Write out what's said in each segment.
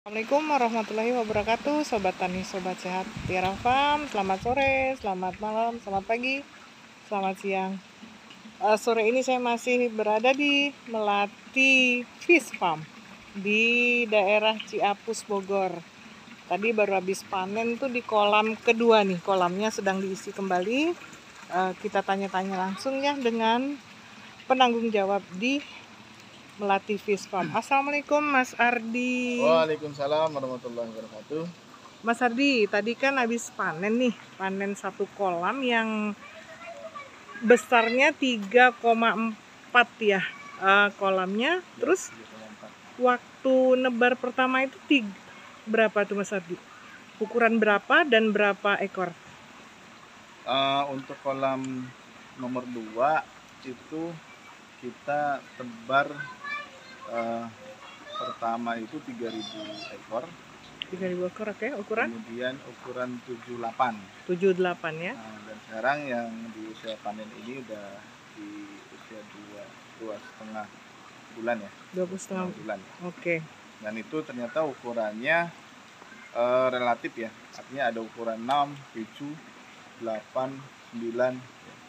Assalamualaikum warahmatullahi wabarakatuh, Sobat Tani, Sobat Sehat Tiara Farm. Selamat sore, selamat malam, selamat pagi, selamat siang. Sore ini saya masih berada di Melati Fish Farm di daerah Ciapus, Bogor. Tadi baru habis panen tuh di kolam kedua nih, kolamnya sedang diisi kembali. Kita tanya-tanya langsung ya dengan penanggung jawab di Melati Fish Farm. Assalamualaikum Mas Ardi. Waalaikumsalam warahmatullahi wabarakatuh. Mas Ardi, tadi kan habis panen nih, panen satu kolam yang besarnya 3,4 ya kolamnya. Terus waktu nebar pertama itu berapa tuh Mas Ardi? Ukuran berapa dan berapa ekor? Untuk kolam nomor 2 itu kita tebar pertama itu 3.000 ekor. 3.000 ekor, oke. Ukuran? Kemudian ukuran 78. 78 ya. Dan sekarang yang di usia panen ini udah di usia 2,5 bulan ya. 2,5 bulan. Oke. Dan itu ternyata ukurannya relatif ya. Artinya ada ukuran 6, 7, 8, 9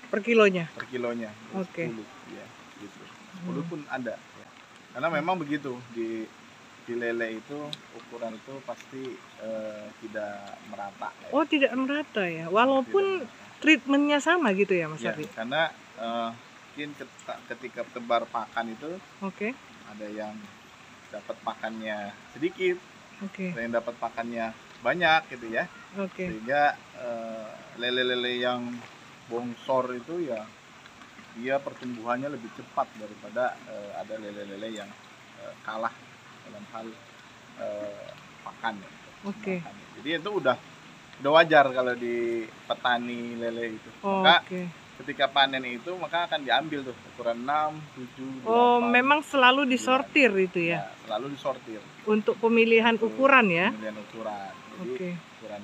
Per kilonya? per kilonya. Oke. 10 ya, gitu. 10 pun ada ya. Karena memang begitu di lele itu ukuran itu pasti tidak merata ya. Oh, tidak merata ya. Walaupun treatmentnya sama gitu ya Mas Ya, Ardi? karena mungkin ketika tebar pakan itu Oke. ada yang dapat pakannya sedikit, Oke. ada yang dapat pakannya banyak gitu ya. Oke. Sehingga lele-lele yang bongsor itu ya dia pertumbuhannya lebih cepat daripada ada lele-lele yang kalah dalam hal pakan ya. Oke. Jadi itu udah wajar kalau di petani lele itu. Maka Oke. ketika panen itu maka akan diambil tuh ukuran 6, 7, 8. Oh, memang selalu disortir itu ya? Ya, selalu disortir. Untuk pemilihan ukuran ya? Pemilihan ukuran. Jadi Oke. ukuran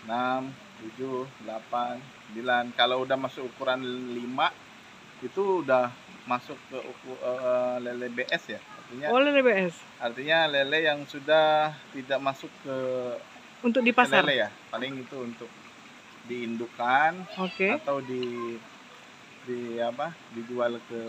6, 7, 8, 9. Kalau udah masuk ukuran 5 itu udah masuk ke lele BS ya. Oh, lele BS. Artinya lele yang sudah tidak masuk ke Untuk di pasar? lele ya. Paling itu untuk diindukkan. Oke. Atau dijual ke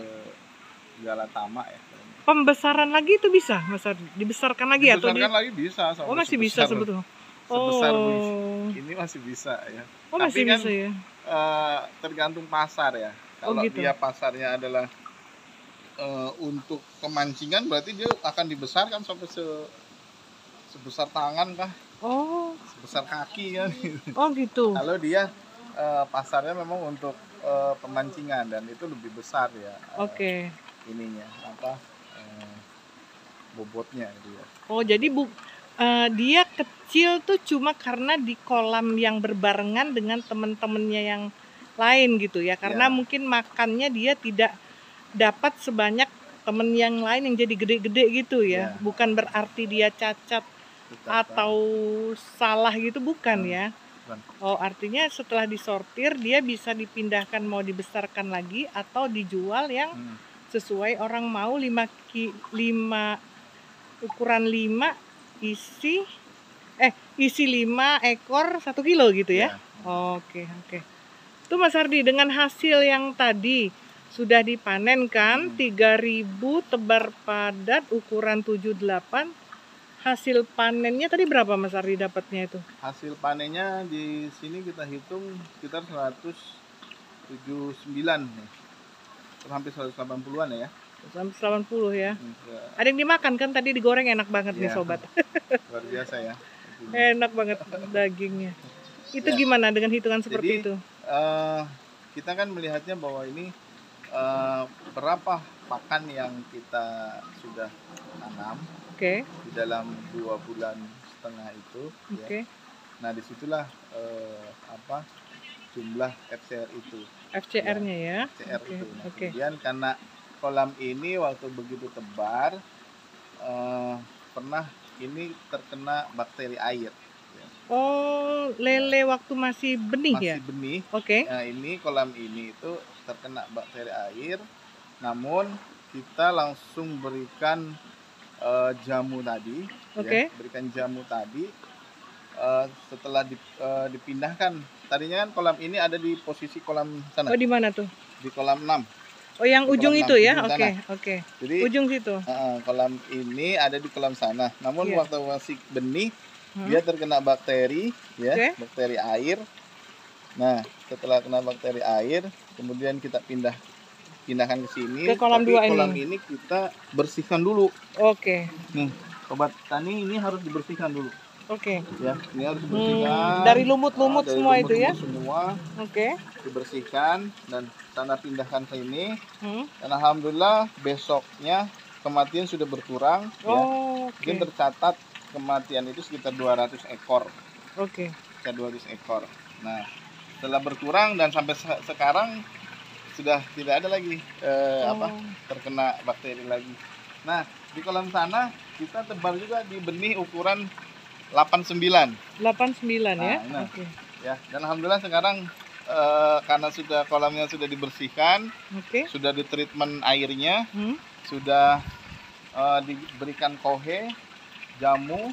Galatama ya. Pembesaran lagi itu bisa, Mas Ardi? Dibesarkan lagi atau Dibesarkan lagi bisa. Oh, masih bisa sebetulnya. Sebesar Oh. ini masih bisa ya. Oh, Tapi masih kan, bisa ya? tergantung pasar ya. Oh, Kalau gitu. dia pasarnya adalah untuk kemancingan berarti dia akan dibesarkan sampai sebesar tangan kah? Oh. Sebesar kaki kan. Oh, gitu. Kalau dia pasarnya memang untuk pemancingan dan itu lebih besar ya. Oke. Ininya bobotnya gitu ya. Oh, jadi dia kecil tuh cuma karena di kolam yang berbarengan dengan teman-temannya yang lain gitu ya. Karena Ya. mungkin makannya dia tidak dapat sebanyak temen yang lain yang jadi gede-gede gitu ya. Ya. Bukan berarti dia cacat atau salah gitu, bukan ya. Bukan. Oh, artinya setelah disortir dia bisa dipindahkan mau dibesarkan lagi atau dijual yang sesuai orang mau. 5 ukuran 5 isi 5 ekor 1 kilo gitu ya. Oke. Tuh Mas Ardi, dengan hasil yang tadi sudah dipanen kan 3.000 tebar padat ukuran 78. Hasil panennya tadi berapa Mas Ardi dapatnya itu? Hasil panennya di sini kita hitung sekitar 179 nih. Hampir 180-an ya. 180 ya. Ada yang dimakan kan tadi, digoreng enak banget nih sobat. Luar biasa ya. Enak banget dagingnya. Itu gimana dengan hitungan seperti itu? Kita kan melihatnya bahwa ini berapa pakan yang kita sudah tanam di dalam 2,5 bulan itu. Ya. Nah disitulah jumlah FCR itu. FCR-nya ya. FCR itu. Nah, kemudian karena kolam ini waktu begitu tebar pernah ini terkena bakteri air. Ya. Oh, lele waktu masih benih ya? Masih benih. Nah, ini kolam ini itu terkena bakteri air. Namun kita langsung berikan jamu tadi, Oke. ya, berikan jamu tadi. Setelah dipindahkan, tadinya kan kolam ini ada di posisi kolam sana, Oh, di mana tuh? di kolam 6, Oh, yang di ujung kolam 6 itu ya? ujung Oke, sana. oke. Jadi Ujung situ. kolam ini ada di kolam sana. Namun Iya. waktu masih benih, Hmm. dia terkena bakteri, ya, Oke. bakteri air. Nah, setelah kena bakteri air, kemudian kita pindahkan ke sini. Ke kolam Tapi 2 kolam ini. ini kita bersihkan dulu. Oke. Nih, sobat tani, ini harus dibersihkan dulu. Oke. Ya, ini harus dibersihkan. Dari lumut-lumut dari semua itu ya? semua Oke. dibersihkan dan tanah pindahkan ke ini. Hmm. Dan alhamdulillah besoknya kematian sudah berkurang. Ya. Oh, Mungkin oke. tercatat kematian itu sekitar 200 ekor. Oke. Sekitar 200 ekor. Nah, setelah berkurang dan sampai sekarang sudah tidak ada lagi terkena bakteri lagi. Nah, di kolam sana kita tebar juga di benih ukuran 89. 89 ya? Nah, Oke. Ya, dan alhamdulillah sekarang karena kolamnya sudah dibersihkan, Oke. sudah ditreatment airnya, Hmm. sudah diberikan kohe, jamu,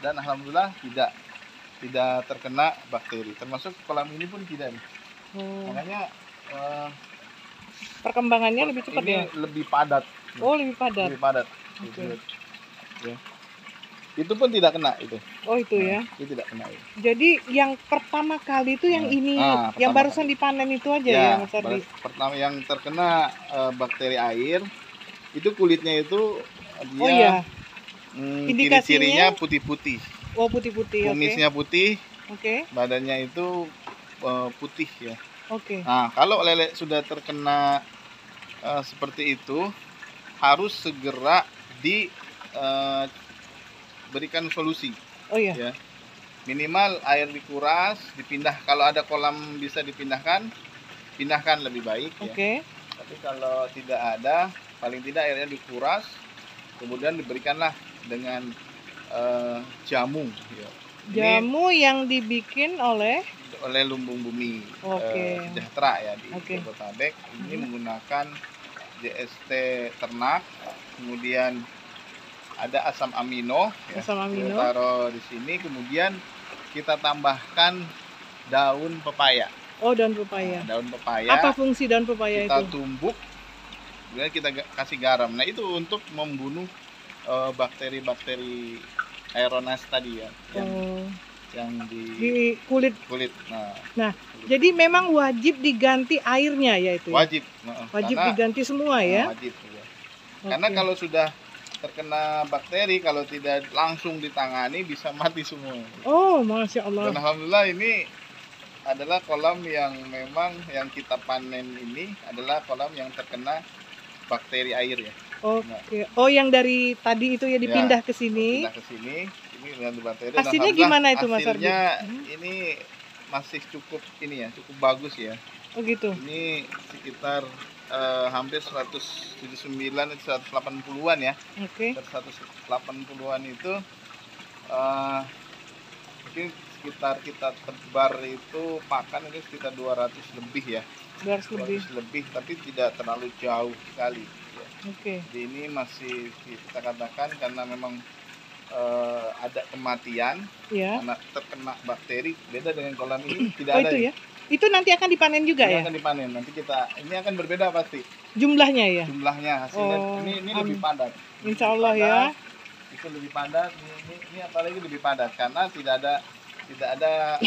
dan alhamdulillah tidak terkena bakteri. Termasuk kolam ini pun tidak. Oh. Makanya Perkembangannya lebih cepat ini ya? lebih padat. Oh, lebih padat. Lebih padat. Oke. Ya. Itu pun tidak kena itu. Oh, itu ya. Itu tidak kena. Ya. Jadi yang pertama kali itu yang ini, yang barusan dipanen itu aja ya, Mas Ardi? Pertama yang terkena bakteri air, itu kulitnya itu dia Oh iya. ciri-cirinya putih-putih. Oh, putih-putih. Kumisnya putih, Oke. badannya itu putih ya. Oke. Nah, kalau lele sudah terkena seperti itu, harus segera berikan solusi. Oh iya. Ya. Minimal air dikuras, dipindah. Kalau ada kolam bisa dipindahkan, pindahkan lebih baik. Oke. Ya. Tapi kalau tidak ada, paling tidak airnya dikuras, kemudian diberikanlah dengan jamu. Ya. Jamu yang dibikin oleh Lumbung Bumi Sejahtera ya di Jabodetabek. Ini menggunakan JST ternak, kemudian ada asam amino, asam amino. Kita taruh di sini, kemudian kita tambahkan daun pepaya. Oh, daun pepaya. Daun pepaya. Apa fungsi daun pepaya kita itu? Kita tumbuk, kemudian kita kasih garam. Nah, itu untuk membunuh bakteri-bakteri aeronas tadi ya, yang di kulit. Nah, jadi memang wajib diganti airnya ya itu. Wajib. Wajib diganti semua ya. Wajib. Ya. Karena kalau sudah terkena bakteri, kalau tidak langsung ditangani bisa mati semua. Oh, Masya Allah. Dan alhamdulillah ini adalah kolam yang memang yang kita panen ini adalah kolam yang terkena bakteri air ya. Oke. Oh, yang dari tadi itu ya dipindah ke sini. Pindah ke sini. Ini dengan bakteri. Hasilnya gimana itu, Mas Ardi? Hasilnya ini masih cukup bagus ya. Oh gitu. Ini sekitar hampir 179 180-an ya. Oke. 180-an itu mungkin sekitar kita tebar itu pakan itu sekitar 200 lebih ya. 200 lebih, tapi tidak terlalu jauh sekali ya. Oke. Jadi ini masih kita katakan karena memang ada kematian karena terkena bakteri. Beda dengan kolam ini tidak ada. Itu ya. Itu nanti akan dipanen juga ya? Akan dipanen. Nanti ini akan berbeda pasti. Jumlahnya ya? Jumlahnya hasilnya ini lebih padat. Insya Allah ya. Itu lebih padat. Ini apalagi lebih padat karena tidak ada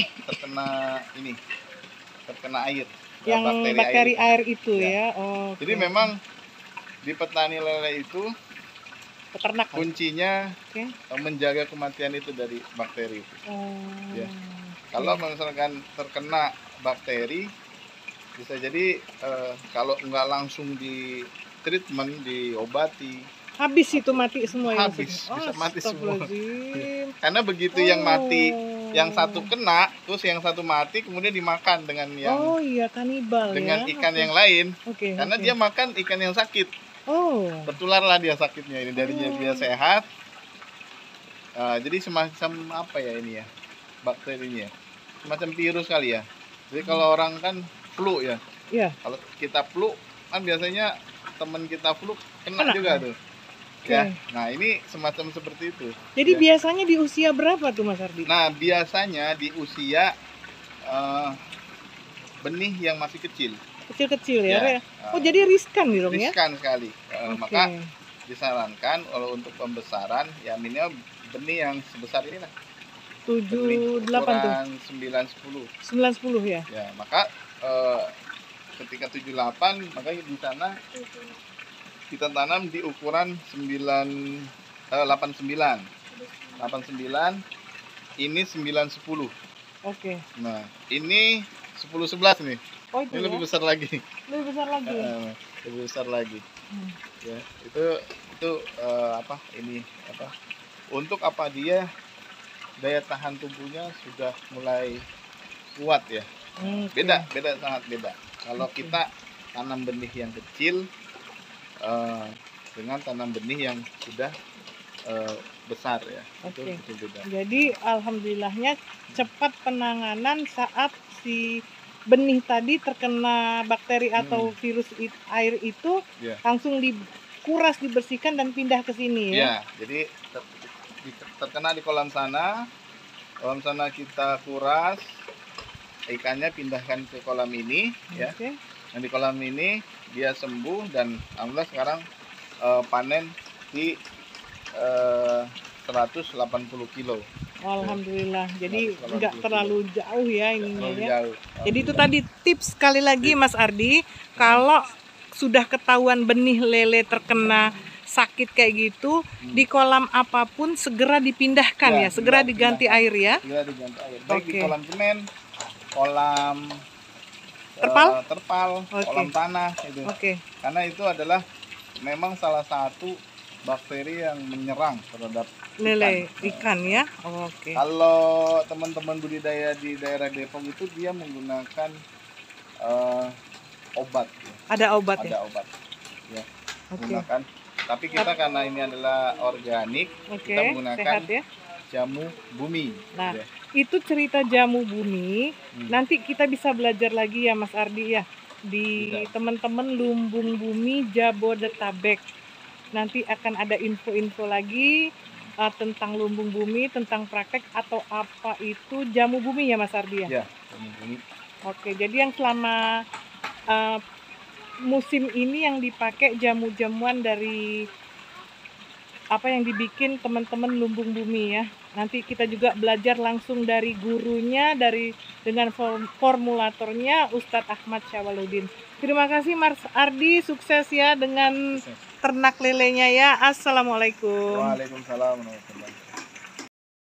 terkena air. Yang bakteri air itu ya. Jadi memang di petani lele itu peternak kuncinya menjaga kematian itu dari bakteri itu. Ya. Kalau misalkan terkena bakteri, bisa jadi kalau nggak langsung di treatment, diobati, habis itu mati semua ya. Habis, bisa mati semua. Karena begitu yang mati, yang satu kena, terus yang satu mati, kemudian dimakan dengan yang kanibal dengan ikan yang lain. Karena dia makan ikan yang sakit. Tertularlah dia sakitnya ini dari dia sehat. Jadi semacam apa ya ini ya, bakterinya, semacam virus kali ya. Jadi kalau orang kan flu ya. Kalau kita flu kan biasanya teman kita flu kena juga tuh. Ya, nah ini semacam seperti itu. Jadi biasanya di usia berapa tuh Mas Ardi? Nah biasanya di usia benih yang masih kecil. Kecil-kecil ya? Oh jadi riskan gitu ya? Riskan sekali. Maka disarankan kalau untuk pembesaran ya minimal benih yang sebesar ini lah. 7, 8 tuh? 9, 10. 9, 10 ya? Ya, maka ketika 7, 8 maka di sana kita tanam di ukuran 89. Ini 9, 10. Oke. Nah, ini 10, 11 nih. Oh, itu ini lebih besar lagi. Lebih besar lagi. Lebih besar lagi. Ya, itu apa? Ini apa? Untuk apa dia daya tahan tubuhnya sudah mulai kuat ya. Beda sangat beda. Kalau kita tanam benih yang kecil dengan tanam benih yang sudah besar ya. Itu beda. Jadi alhamdulillahnya cepat penanganan saat si benih tadi terkena bakteri atau virus air itu langsung dikuras, dibersihkan dan pindah ke sini ya. Ya, jadi terkena di kolam sana kita kuras, ikannya pindahkan ke kolam ini ya. Dan di kolam ini dia sembuh dan alhamdulillah sekarang panen di 180 kilo. Alhamdulillah. Jadi nggak terlalu jauh ya ininya ya. Jadi itu tadi tips sekali lagi Mas Ardi, kalau sudah ketahuan benih lele terkena sakit kayak gitu, di kolam apapun segera dipindahkan ya, segera diganti air ya. Segera diganti air. Baik di kolam semen, kolam terpal, kolam tanah itu. Karena itu adalah memang salah satu bakteri yang menyerang terhadap lele ikan ya. Kalau teman-teman budidaya di daerah Depok itu dia menggunakan obat. Ada obat ya. Ada obat. Ya. Gunakan. Tapi kita karena ini adalah organik, kita menggunakan jamu bumi. Nah, itu cerita jamu bumi. Nanti kita bisa belajar lagi ya Mas Ardi ya di teman-teman Lumbung Bumi Jabodetabek. Nanti akan ada info-info lagi tentang lumbung bumi, tentang praktek atau apa itu jamu bumi ya Mas Ardi ya? Ya, jamu bumi. Jadi yang selama musim ini yang dipakai jamu-jamuan dari apa yang dibikin teman-teman lumbung bumi ya. Nanti kita juga belajar langsung dari gurunya, dengan formulatornya Ustadz Ahmad Syawaludin. Terima kasih Mas Ardi, sukses ya dengan ternak lelenya ya. Assalamualaikum. Waalaikumsalam warahmatullahi wabarakatuh.